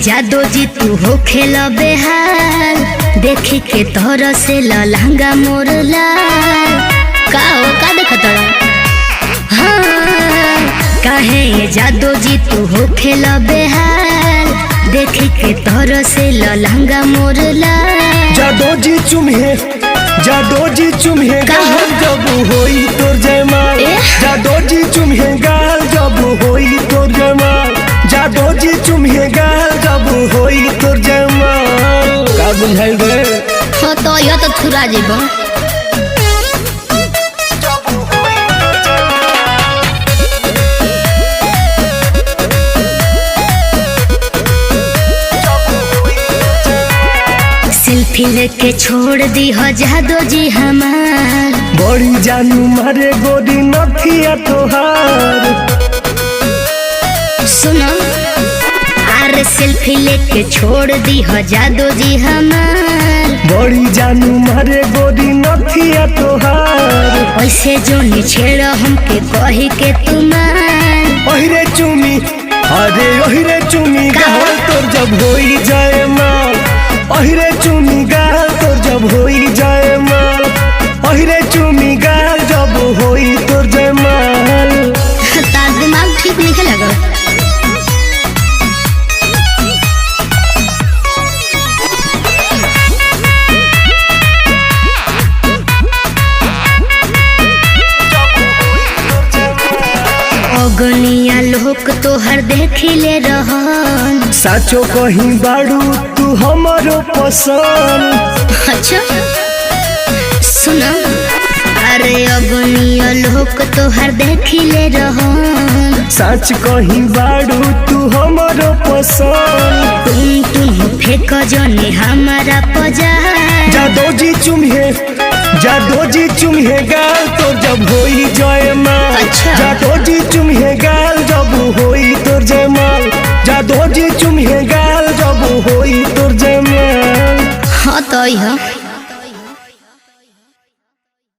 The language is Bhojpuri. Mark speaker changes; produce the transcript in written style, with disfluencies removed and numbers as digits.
Speaker 1: जादो जी तू हो खेल बेहाल देखी के तोर से लहंगा मोर लाल का देखत हाँ काहे जादो जी तू हो खेल बेहाल देखी के तोर से लहंगा मोर लाल
Speaker 2: जादो जी चुम्हे गाल जब होई तोर जयमाल जादो जी चुम्हे गाल जब होई तोर जयमाल जादो जी चुम्हे गाल जब होई तोर जयमाल का बुझाइल बे
Speaker 1: हो तो यो तो थुरा जेबो सेल्फी लेके छोड़ दी हो जादो जी हमार
Speaker 2: बड़ी जानू मारे गोरी नथिया तोहार
Speaker 1: सुनो अरे सेल्फी लेके छोड़ दी हो जादो जी हमार
Speaker 2: बड़ी जानू मारे गोरी नथिया तोहार
Speaker 1: ऐसे जो निछेड़ हमके कही के तुम्हार
Speaker 2: ओहिरे चुमी अरे ओहिरे चुमी गाल तोर जब होई जाए माल ओहिरे चुमी गाल तोर जब होई जाए माल ओहिरे चुमी गाल जब होई तोर जाए माल
Speaker 1: तार दिमाग ठीक नहीं लगा अगनिया लोक तोहर देखिले रहन
Speaker 2: साचो कहीं बाड़ू तू हमारो पसंद
Speaker 1: अच्छा सुनो अरे अगनिया लोक तोहर देखिले रहन
Speaker 2: सच कहीं बाड़ू तू हमारो पसंद
Speaker 1: तुम फेंक जने हमारा पजा
Speaker 2: जादो जी चुम्हे गाल तोर जब होई जाए माल
Speaker 1: अच्छा।
Speaker 2: जादो जी चुम्हे गाल जब होई तोर जयमाल जादो जी चुम्हे गाल जब होई तोर जयमाल
Speaker 1: हाँ तो यह